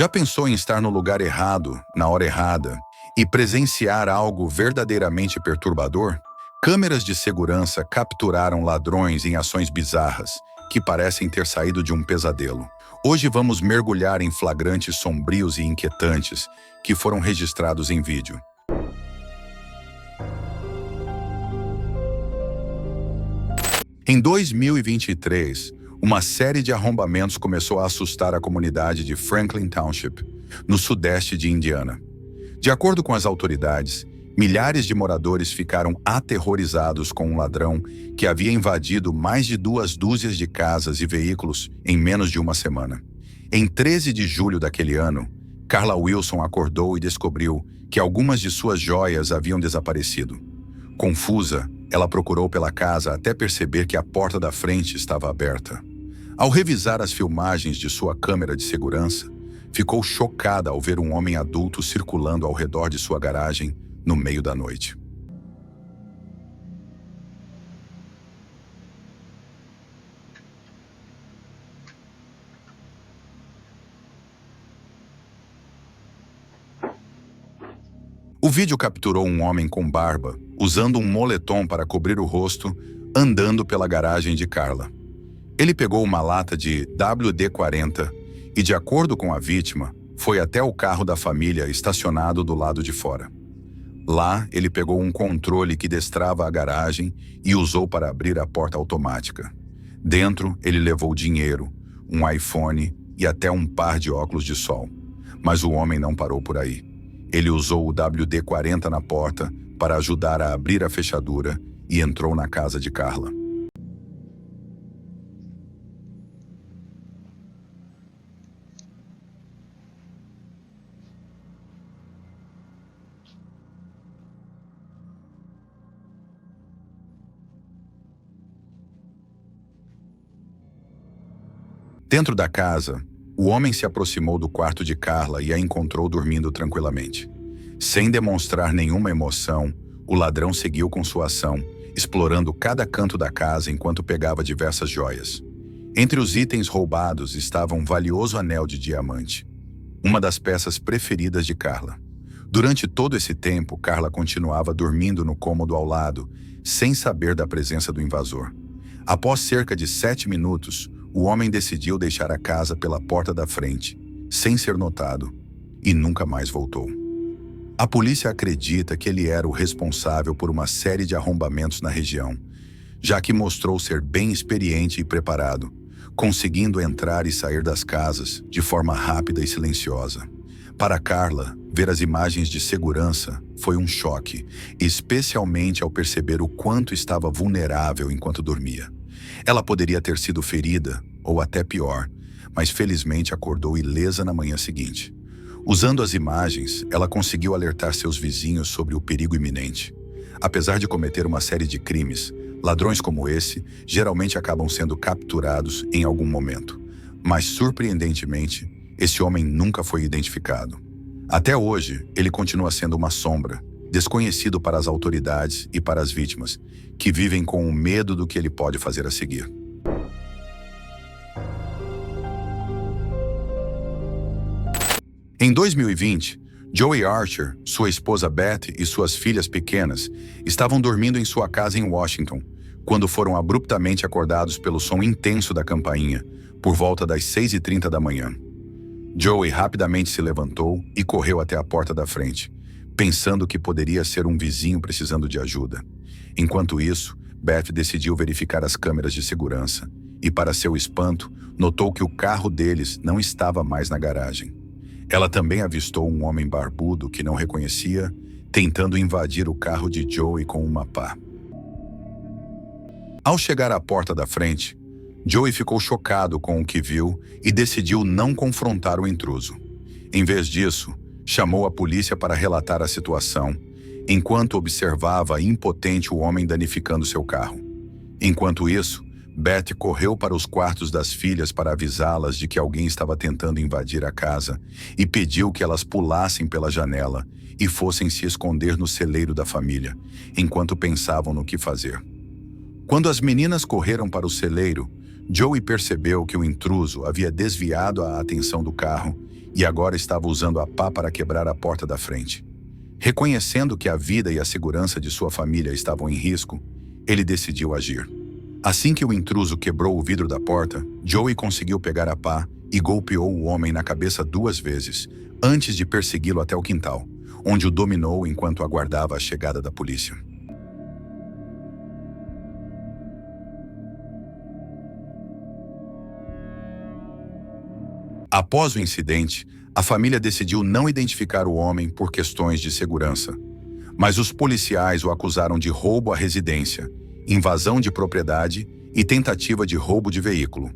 Já pensou em estar no lugar errado, na hora errada, e presenciar algo verdadeiramente perturbador? Câmeras de segurança capturaram ladrões em ações bizarras, que parecem ter saído de um pesadelo. Hoje vamos mergulhar em flagrantes sombrios e inquietantes que foram registrados em vídeo. Em 2023, uma série de arrombamentos começou a assustar a comunidade de Franklin Township, no sudeste de Indiana. De acordo com as autoridades, milhares de moradores ficaram aterrorizados com um ladrão que havia invadido mais de 2 dúzias de casas e veículos em menos de uma semana. Em 13 de julho daquele ano, Carla Wilson acordou e descobriu que algumas de suas joias haviam desaparecido. Confusa, ela procurou pela casa até perceber que a porta da frente estava aberta. Ao revisar as filmagens de sua câmera de segurança, ficou chocada ao ver um homem adulto circulando ao redor de sua garagem no meio da noite. O vídeo capturou um homem com barba, usando um moletom para cobrir o rosto, andando pela garagem de Carla. Ele pegou uma lata de WD-40 e, de acordo com a vítima, foi até o carro da família estacionado do lado de fora. Lá, ele pegou um controle que destrava a garagem e usou para abrir a porta automática. Dentro, ele levou dinheiro, um iPhone e até um par de óculos de sol. Mas o homem não parou por aí. Ele usou o WD-40 na porta para ajudar a abrir a fechadura e entrou na casa de Carla. Dentro da casa, o homem se aproximou do quarto de Carla e a encontrou dormindo tranquilamente. Sem demonstrar nenhuma emoção, o ladrão seguiu com sua ação, explorando cada canto da casa enquanto pegava diversas joias. Entre os itens roubados estava um valioso anel de diamante, uma das peças preferidas de Carla. Durante todo esse tempo, Carla continuava dormindo no cômodo ao lado, sem saber da presença do invasor. Após cerca de 7 minutos, o homem decidiu deixar a casa pela porta da frente, sem ser notado, e nunca mais voltou. A polícia acredita que ele era o responsável por uma série de arrombamentos na região, já que mostrou ser bem experiente e preparado, conseguindo entrar e sair das casas de forma rápida e silenciosa. Para Carla, ver as imagens de segurança foi um choque, especialmente ao perceber o quanto estava vulnerável enquanto dormia. Ela poderia ter sido ferida, ou até pior, mas felizmente acordou ilesa na manhã seguinte. Usando as imagens, ela conseguiu alertar seus vizinhos sobre o perigo iminente. Apesar de cometer uma série de crimes, ladrões como esse geralmente acabam sendo capturados em algum momento. Mas, surpreendentemente, esse homem nunca foi identificado. Até hoje, ele continua sendo uma sombra, desconhecido para as autoridades e para as vítimas, que vivem com o medo do que ele pode fazer a seguir. Em 2020, Joey Archer, sua esposa Beth e suas filhas pequenas estavam dormindo em sua casa em Washington, quando foram abruptamente acordados pelo som intenso da campainha, por volta das 6h30 da manhã. Joey rapidamente se levantou e correu até a porta da frente, pensando que poderia ser um vizinho precisando de ajuda. Enquanto isso, Beth decidiu verificar as câmeras de segurança e, para seu espanto, notou que o carro deles não estava mais na garagem. Ela também avistou um homem barbudo que não reconhecia, tentando invadir o carro de Joey com uma pá. Ao chegar à porta da frente, Joey ficou chocado com o que viu e decidiu não confrontar o intruso. Em vez disso, chamou a polícia para relatar a situação, enquanto observava impotente o homem danificando seu carro. Enquanto isso, Beth correu para os quartos das filhas para avisá-las de que alguém estava tentando invadir a casa e pediu que elas pulassem pela janela e fossem se esconder no celeiro da família, enquanto pensavam no que fazer. Quando as meninas correram para o celeiro, Joey percebeu que o intruso havia desviado a atenção do carro e agora estava usando a pá para quebrar a porta da frente. Reconhecendo que a vida e a segurança de sua família estavam em risco, ele decidiu agir. Assim que o intruso quebrou o vidro da porta, Joey conseguiu pegar a pá e golpeou o homem na cabeça 2 vezes, antes de persegui-lo até o quintal, onde o dominou enquanto aguardava a chegada da polícia. Após o incidente, a família decidiu não identificar o homem por questões de segurança, mas os policiais o acusaram de roubo à residência, invasão de propriedade e tentativa de roubo de veículo.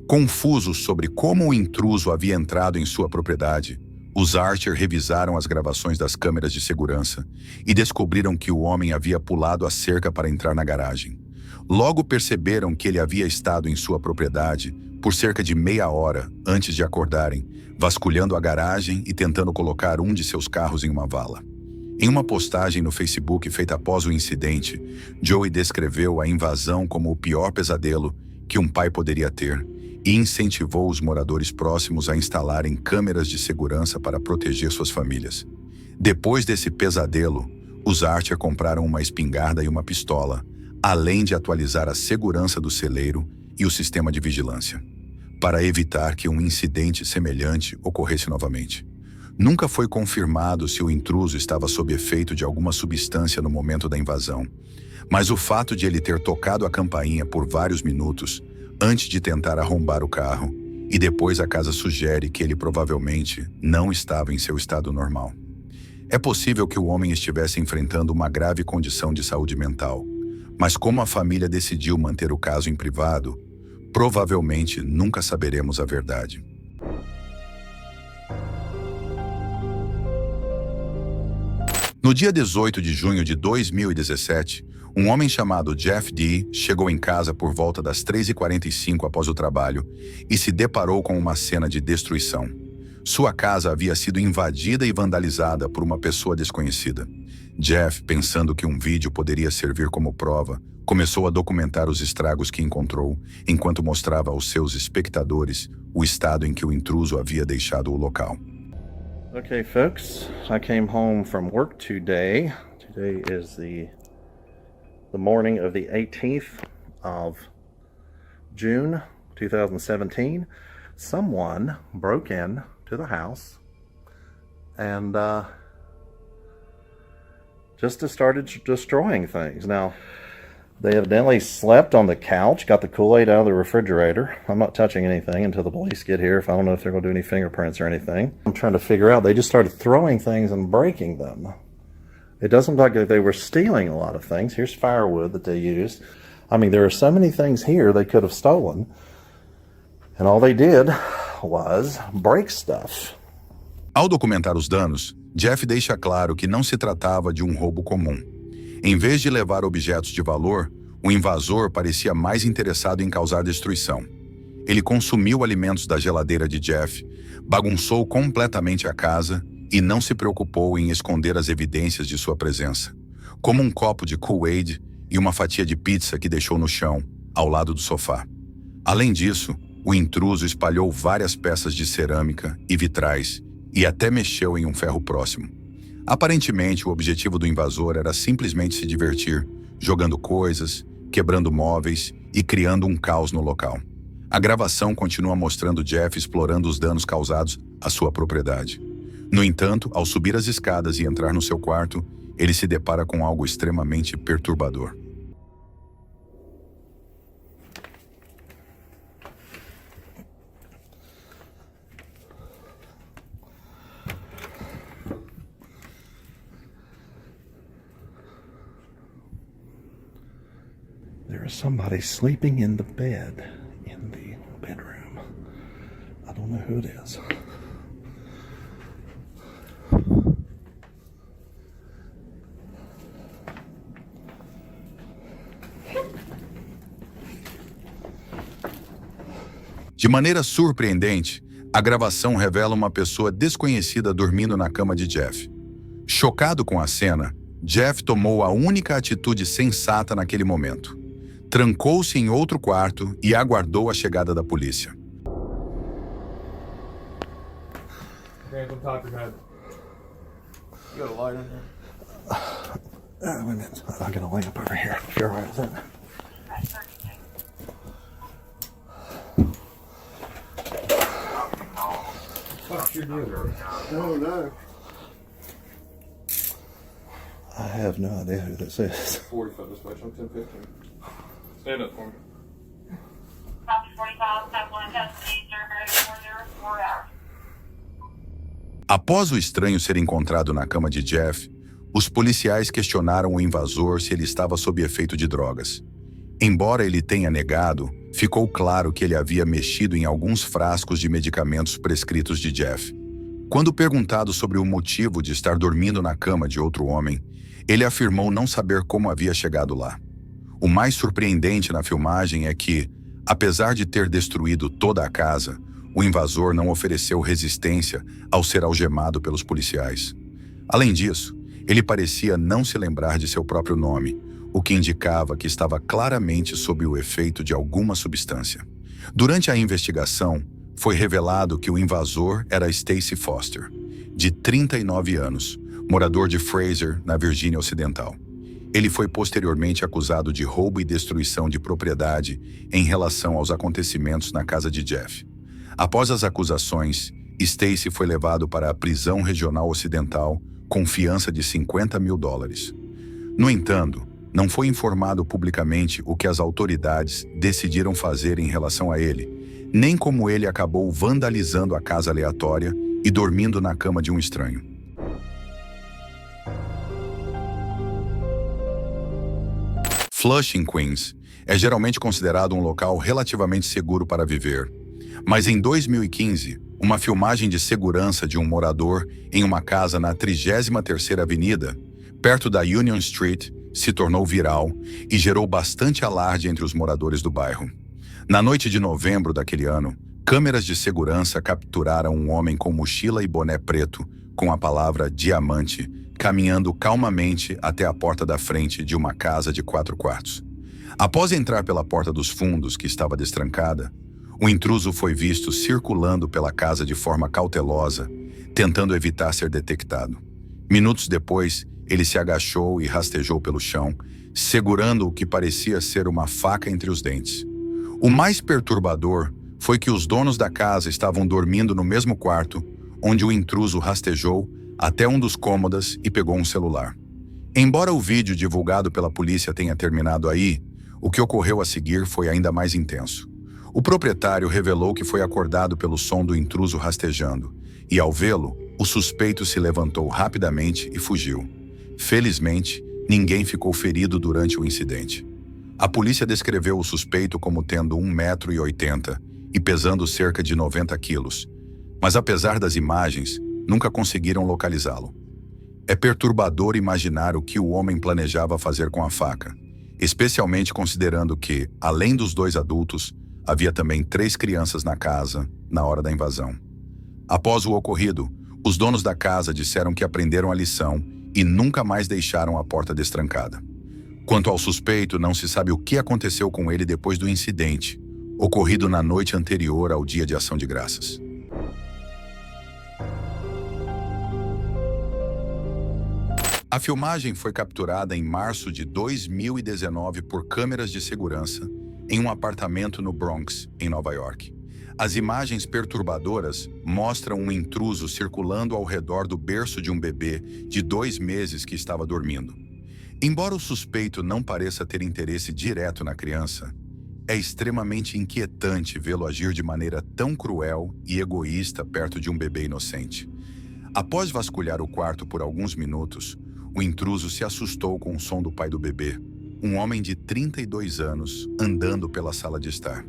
Confusos sobre como o intruso havia entrado em sua propriedade, os Archer revisaram as gravações das câmeras de segurança e descobriram que o homem havia pulado a cerca para entrar na garagem. Logo perceberam que ele havia estado em sua propriedade por cerca de meia hora antes de acordarem, vasculhando a garagem e tentando colocar um de seus carros em uma vala. Em uma postagem no Facebook feita após o incidente, Joey descreveu a invasão como o pior pesadelo que um pai poderia ter e incentivou os moradores próximos a instalarem câmeras de segurança para proteger suas famílias. Depois desse pesadelo, os Archer compraram uma espingarda e uma pistola, além de atualizar a segurança do celeiro e o sistema de vigilância, para evitar que um incidente semelhante ocorresse novamente. Nunca foi confirmado se o intruso estava sob efeito de alguma substância no momento da invasão, mas o fato de ele ter tocado a campainha por vários minutos antes de tentar arrombar o carro, e depois a casa sugere que ele provavelmente não estava em seu estado normal. É possível que o homem estivesse enfrentando uma grave condição de saúde mental, mas como a família decidiu manter o caso em privado, provavelmente nunca saberemos a verdade. No dia 18 de junho de 2017, um homem chamado Jeff D. chegou em casa por volta das 3h45 após o trabalho e se deparou com uma cena de destruição. Sua casa havia sido invadida e vandalizada por uma pessoa desconhecida. Jeff, pensando que um vídeo poderia servir como prova, começou a documentar os estragos que encontrou, enquanto mostrava aos seus espectadores o estado em que o intruso havia deixado o local. Okay, folks, I came home from work today. Today is the morning of the 18th of June 2017. Someone broke in to the house and just started destroying things. Now, they evidently slept on the couch, got the Kool-Aid out of the refrigerator. I'm not touching anything until the police get here. If I don't know if they're going to do any fingerprints or anything. I'm trying to figure out. They just started throwing things and breaking them. It doesn't look like they were stealing a lot of things. Here's firewood that they used. I mean, there are so many things here they could have stolen. And all they did was break stuff. Ao documentar os danos, Jeff deixa claro que não se tratava de um roubo comum. Em vez de levar objetos de valor, o invasor parecia mais interessado em causar destruição. Ele consumiu alimentos da geladeira de Jeff, bagunçou completamente a casa e não se preocupou em esconder as evidências de sua presença, como um copo de Kool-Aid e uma fatia de pizza que deixou no chão, ao lado do sofá. Além disso, o intruso espalhou várias peças de cerâmica e vitrais e até mexeu em um ferro próximo. Aparentemente, o objetivo do invasor era simplesmente se divertir, jogando coisas, quebrando móveis e criando um caos no local. A gravação continua mostrando Jeff explorando os danos causados à sua propriedade. No entanto, ao subir as escadas e entrar no seu quarto, ele se depara com algo extremamente perturbador. There is somebody sleeping in the bed in the bedroom. I don't know who it is. De maneira surpreendente, a gravação revela uma pessoa desconhecida dormindo na cama de Jeff. Chocado com a cena, Jeff tomou a única atitude sensata naquele momento. Trancou-se em outro quarto e aguardou a chegada da polícia. Hands on top of your head. You got a light in there? Wait a minute. I got a lamp over here. If you're all right with that. What's your deal? No, no. I have no idea who this is. 40 foot this way, jump 10, 15. Stand up for me. Copy 45, type 1, custody, survey 404 hours. Após o estranho ser encontrado na cama de Jeff, os policiais questionaram o invasor se ele estava sob efeito de drogas. Embora ele tenha negado, ficou claro que ele havia mexido em alguns frascos de medicamentos prescritos de Jeff. Quando perguntado sobre o motivo de estar dormindo na cama de outro homem, ele afirmou não saber como havia chegado lá. O mais surpreendente na filmagem é que, apesar de ter destruído toda a casa, o invasor não ofereceu resistência ao ser algemado pelos policiais. Além disso, ele parecia não se lembrar de seu próprio nome, o que indicava que estava claramente sob o efeito de alguma substância. Durante a investigação, foi revelado que o invasor era Stacy Foster, de 39 anos, morador de Fraser, na Virgínia Ocidental. Ele foi posteriormente acusado de roubo e destruição de propriedade em relação aos acontecimentos na casa de Jeff. Após as acusações, Stacy foi levado para a prisão regional ocidental com fiança de $50 mil. No entanto, não foi informado publicamente o que as autoridades decidiram fazer em relação a ele, nem como ele acabou vandalizando a casa aleatória e dormindo na cama de um estranho. Flushing, Queens, é geralmente considerado um local relativamente seguro para viver. Mas em 2015, uma filmagem de segurança de um morador em uma casa na 33ª Avenida, perto da Union Street, se tornou viral e gerou bastante alarde entre os moradores do bairro. Na noite de novembro daquele ano, câmeras de segurança capturaram um homem com mochila e boné preto, com a palavra diamante, caminhando calmamente até a porta da frente de uma casa de 4 quartos. Após entrar pela porta dos fundos, que estava destrancada, o intruso foi visto circulando pela casa de forma cautelosa, tentando evitar ser detectado. Minutos depois, ele se agachou e rastejou pelo chão, segurando o que parecia ser uma faca entre os dentes. O mais perturbador foi que os donos da casa estavam dormindo no mesmo quarto, onde o intruso rastejou até um dos cômodos e pegou um celular. Embora o vídeo divulgado pela polícia tenha terminado aí, o que ocorreu a seguir foi ainda mais intenso. O proprietário revelou que foi acordado pelo som do intruso rastejando, e ao vê-lo, o suspeito se levantou rapidamente e fugiu. Felizmente, ninguém ficou ferido durante o incidente. A polícia descreveu o suspeito como tendo 1,80 m e pesando cerca de 90 quilos, mas apesar das imagens, nunca conseguiram localizá-lo. É perturbador imaginar o que o homem planejava fazer com a faca, especialmente considerando que, além dos 2 adultos, havia também 3 crianças na casa na hora da invasão. Após o ocorrido, os donos da casa disseram que aprenderam a lição e nunca mais deixaram a porta destrancada. Quanto ao suspeito, não se sabe o que aconteceu com ele depois do incidente, ocorrido na noite anterior ao Dia de Ação de Graças. A filmagem foi capturada em março de 2019 por câmeras de segurança em um apartamento no Bronx, em Nova York. As imagens perturbadoras mostram um intruso circulando ao redor do berço de um bebê de 2 meses que estava dormindo. Embora o suspeito não pareça ter interesse direto na criança, é extremamente inquietante vê-lo agir de maneira tão cruel e egoísta perto de um bebê inocente. Após vasculhar o quarto por alguns minutos, o intruso se assustou com o som do pai do bebê, um homem de 32 anos, andando pela sala de estar.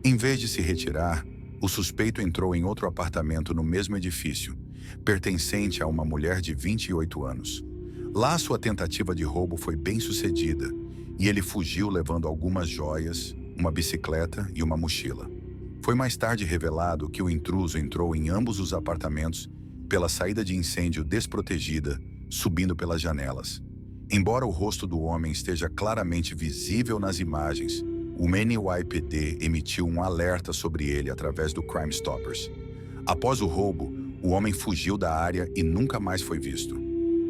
Em vez de se retirar, o suspeito entrou em outro apartamento no mesmo edifício, pertencente a uma mulher de 28 anos. Lá, sua tentativa de roubo foi bem-sucedida e ele fugiu levando algumas joias, uma bicicleta e uma mochila. Foi mais tarde revelado que o intruso entrou em ambos os apartamentos pela saída de incêndio desprotegida, subindo pelas janelas. Embora o rosto do homem esteja claramente visível nas imagens, o NYPD emitiu um alerta sobre ele através do Crime Stoppers. Após o roubo, o homem fugiu da área e nunca mais foi visto.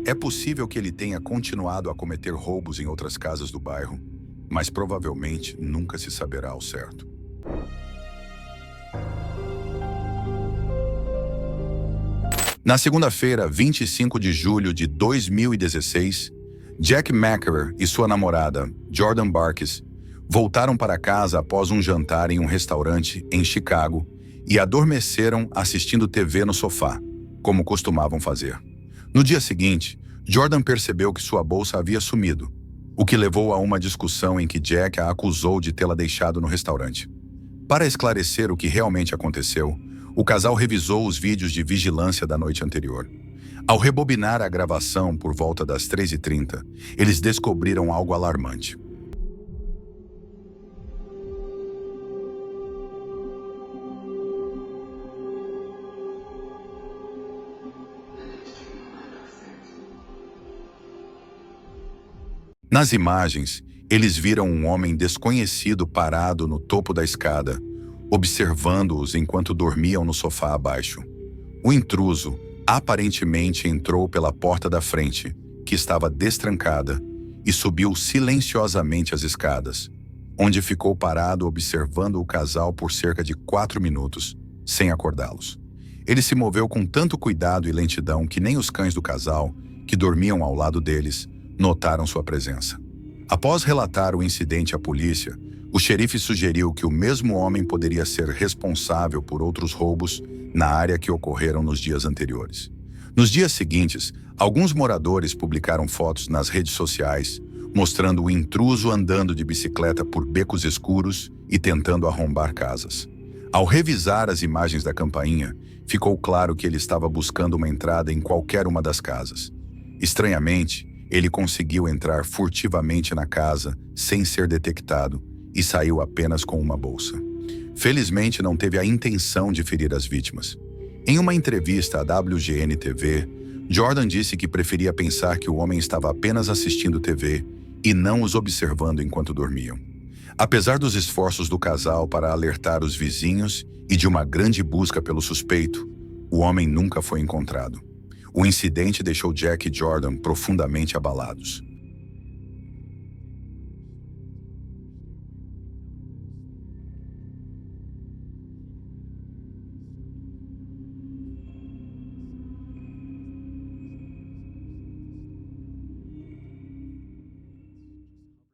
É possível que ele tenha continuado a cometer roubos em outras casas do bairro, mas provavelmente nunca se saberá ao certo. Na segunda-feira, 25 de julho de 2016, Jack McArer e sua namorada, Jordan Barkis, voltaram para casa após um jantar em um restaurante em Chicago e adormeceram assistindo TV no sofá, como costumavam fazer. No dia seguinte, Jordan percebeu que sua bolsa havia sumido, o que levou a uma discussão em que Jack a acusou de tê-la deixado no restaurante. Para esclarecer o que realmente aconteceu, o casal revisou os vídeos de vigilância da noite anterior. Ao rebobinar a gravação por volta das 3h30, eles descobriram algo alarmante. Nas imagens, eles viram um homem desconhecido parado no topo da escada, observando-os enquanto dormiam no sofá abaixo. O intruso aparentemente entrou pela porta da frente, que estava destrancada, e subiu silenciosamente as escadas, onde ficou parado observando o casal por cerca de 4 minutos, sem acordá-los. Ele se moveu com tanto cuidado e lentidão que nem os cães do casal, que dormiam ao lado deles, notaram sua presença. Após relatar o incidente à polícia, o xerife sugeriu que o mesmo homem poderia ser responsável por outros roubos na área que ocorreram nos dias anteriores. Nos dias seguintes, alguns moradores publicaram fotos nas redes sociais, mostrando o intruso andando de bicicleta por becos escuros e tentando arrombar casas. Ao revisar as imagens da campainha, ficou claro que ele estava buscando uma entrada em qualquer uma das casas. Estranhamente, ele conseguiu entrar furtivamente na casa sem ser detectado e saiu apenas com uma bolsa. Felizmente, não teve a intenção de ferir as vítimas. Em uma entrevista à WGN-TV, Jordan disse que preferia pensar que o homem estava apenas assistindo TV e não os observando enquanto dormiam. Apesar dos esforços do casal para alertar os vizinhos e de uma grande busca pelo suspeito, o homem nunca foi encontrado. O incidente deixou Jack e Jordan profundamente abalados.